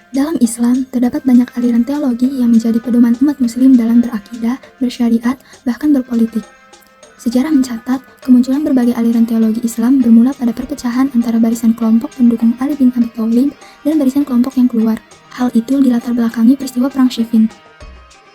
Dalam Islam, terdapat banyak aliran teologi yang menjadi pedoman umat muslim dalam berakidah, bersyariat, bahkan berpolitik. Sejarah mencatat, kemunculan berbagai aliran teologi Islam bermula pada perpecahan antara barisan kelompok pendukung Ali bin Abi Thalib dan barisan kelompok yang keluar. Hal itu dilatar belakangi peristiwa Perang Siffin.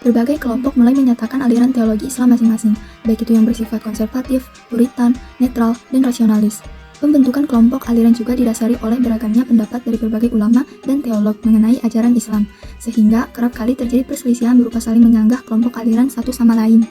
Berbagai kelompok mulai menyatakan aliran teologi Islam masing-masing, baik itu yang bersifat konservatif, puritan, netral, dan rasionalis. Pembentukan kelompok aliran juga didasari oleh beragamnya pendapat dari berbagai ulama dan teolog mengenai ajaran Islam, sehingga kerap kali terjadi perselisihan berupa saling menyanggah kelompok aliran satu sama lain.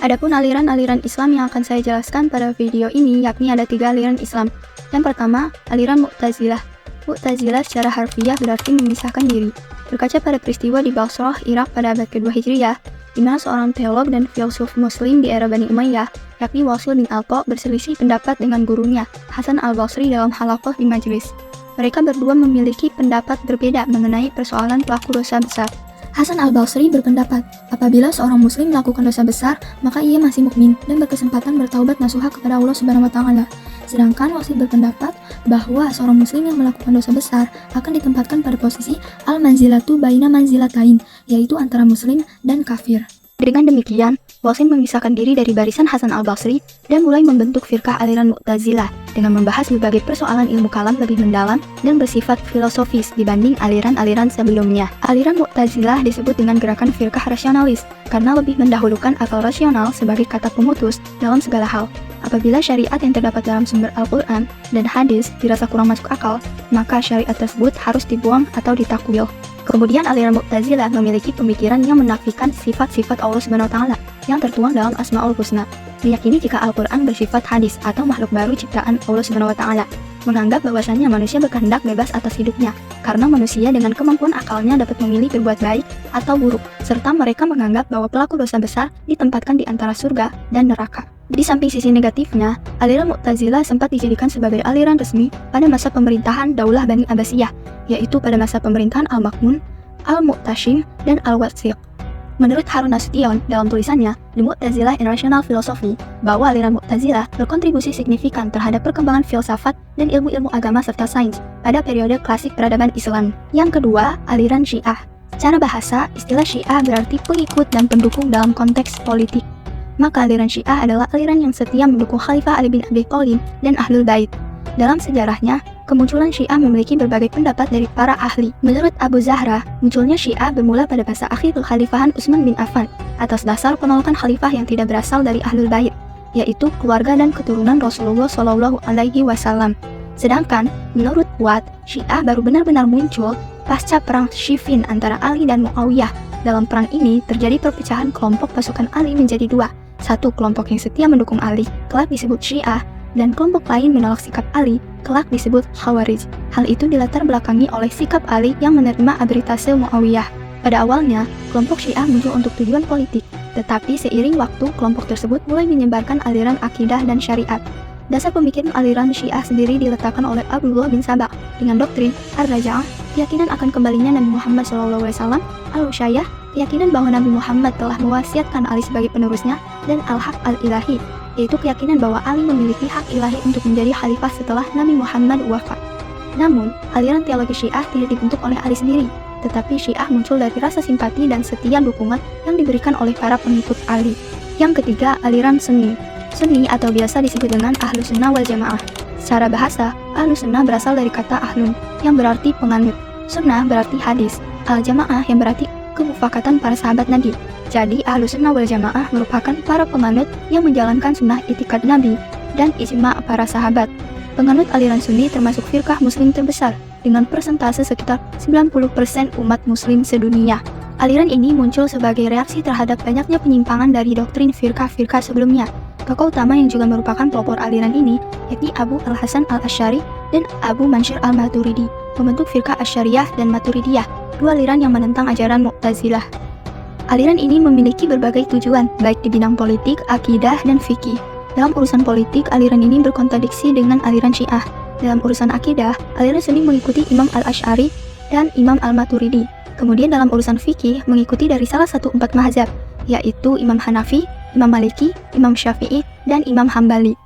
Adapun aliran-aliran Islam yang akan saya jelaskan pada video ini, yakni ada 3 aliran Islam. Yang pertama, aliran Mu'tazilah. Mu'tazilah secara harfiah berarti memisahkan diri. Berkaca pada peristiwa di Basrah, Irak pada abad kedua Hijriyah, di mana seorang teolog dan filsuf muslim di era Bani Umayyah, yakni Wasil bin Alqa, berselisih pendapat dengan gurunya, Hasan al-Basri dalam halaqah di majlis. Mereka berdua memiliki pendapat berbeda mengenai persoalan pelaku dosa besar. Hasan al-Basri berpendapat, apabila seorang muslim melakukan dosa besar, maka ia masih mukmin dan berkesempatan bertaubat nasuha kepada Allah Subhanahu wa taala. Sedangkan Wasil berpendapat bahwa seorang muslim yang melakukan dosa besar akan ditempatkan pada posisi al-manzilatu baina manzilatain, yaitu antara muslim dan kafir. Dengan demikian, Wasil memisahkan diri dari barisan Hasan al-Basri dan mulai membentuk firqah aliran Mu'tazilah dengan membahas berbagai persoalan ilmu kalam lebih mendalam dan bersifat filosofis dibanding aliran-aliran sebelumnya. Aliran Mu'tazilah disebut dengan gerakan firqah rasionalis karena lebih mendahulukan akal rasional sebagai kata pemutus dalam segala hal. Apabila syariat yang terdapat dalam sumber Al-Quran dan hadis dirasa kurang masuk akal, maka syariat tersebut harus dibuang atau ditakwil. Kemudian aliran Mu'tazilah memiliki pemikiran yang menafikan sifat-sifat Allah Subhanahu wa taala yang tertuang dalam Asmaul Husna. Meyakini jika Al-Quran bersifat hadis atau makhluk baru ciptaan Allah Subhanahu wa taala. Menganggap bahwasannya manusia berkehendak bebas atas hidupnya karena manusia dengan kemampuan akalnya dapat memilih berbuat baik atau buruk, serta mereka menganggap bahwa pelaku dosa besar ditempatkan di antara surga dan neraka. Di samping sisi negatifnya, aliran Mu'tazilah sempat dijadikan sebagai aliran resmi pada masa pemerintahan Daulah Bani Abbasiyah, yaitu pada masa pemerintahan Al-Ma'mun, Al-Mu'tasim, dan Al-Watsiq. Menurut Harun Nasution dalam tulisannya The Mu'tazilah in Rational Philosophy, bahwa aliran Mu'tazilah berkontribusi signifikan terhadap perkembangan filsafat dan ilmu-ilmu agama serta sains pada periode klasik peradaban Islam. Yang kedua, aliran Syiah. Secara bahasa, istilah Syiah berarti pengikut dan pendukung dalam konteks politik. Maka aliran Syiah adalah aliran yang setia mendukung Khalifah Ali bin Abi Thalib dan Ahlul Bait. Dalam sejarahnya, kemunculan Syiah memiliki berbagai pendapat dari para ahli. Menurut Abu Zahra, munculnya Syiah bermula pada masa akhir Kekhalifahan Utsman bin Affan atas dasar penolakan khalifah yang tidak berasal dari Ahlul Bait, yaitu keluarga dan keturunan Rasulullah Shallallahu Alaihi Wasallam. Sedangkan, menurut Watt, Syiah baru benar-benar muncul pasca perang Siffin antara Ali dan Muawiyah. Dalam perang ini, terjadi perpecahan kelompok pasukan Ali menjadi 2. Satu kelompok yang setia mendukung Ali, kelak disebut Syiah, dan kelompok lain menolak sikap Ali, kelak disebut Khawarij. Hal itu dilatar belakangi oleh sikap Ali yang menerima abritase Muawiyah. Pada awalnya, kelompok Syiah muncul untuk tujuan politik, tetapi seiring waktu, kelompok tersebut mulai menyebarkan aliran akidah dan syariat. Dasar pemikiran aliran Syiah sendiri diletakkan oleh Abdullah bin Sabah dengan doktrin Ar-Raja'ah, keyakinan akan kembalinya Nabi Muhammad SAW, Al-Usyayah, keyakinan bahwa Nabi Muhammad telah mewasiatkan Ali sebagai penerusnya, dan Al-Haq Al-Ilahi, yaitu keyakinan bahwa Ali memiliki hak ilahi untuk menjadi khalifah setelah Nabi Muhammad wafat. Namun, aliran teologi Syiah tidak dibentuk oleh Ali sendiri, tetapi Syiah muncul dari rasa simpati dan setia dukungan yang diberikan oleh para pengikut Ali. Yang ketiga, aliran Sunni. Sunni atau biasa disebut dengan Ahlus Sunnah wal Jamaah. Secara bahasa, Ahlus Sunnah berasal dari kata Ahlun, yang berarti penganut. Sunnah berarti hadis. Al-Jamaah yang berarti kemufakatan para sahabat Nabi. Jadi, Ahlus Sunnah wal Jamaah merupakan para penganut yang menjalankan sunnah itikad Nabi dan ijma' para sahabat. Penganut aliran Sunni termasuk firqah muslim terbesar dengan persentase sekitar 90% umat muslim sedunia. Aliran ini muncul sebagai reaksi terhadap banyaknya penyimpangan dari doktrin firqah-firqah sebelumnya. Tokoh utama yang juga merupakan pelopor aliran ini yakni Abu Al-Hasan Al-Asy'ari dan Abu Mansur Al-Maturidi, membentuk firqah Asy'ariyah dan Maturidiyah, 2 aliran yang menentang ajaran Mu'tazilah. Aliran ini memiliki berbagai tujuan, baik di bidang politik, akidah, dan fikih. Dalam urusan politik, aliran ini berkontradiksi dengan aliran Syiah. Dalam urusan akidah, aliran Sunni mengikuti Imam Al-Asy'ari dan Imam Al-Maturidi. Kemudian dalam urusan fikih, mengikuti dari salah satu 4 mazhab, yaitu Imam Hanafi, Imam Maliki, Imam Syafi'i, dan Imam Hambali.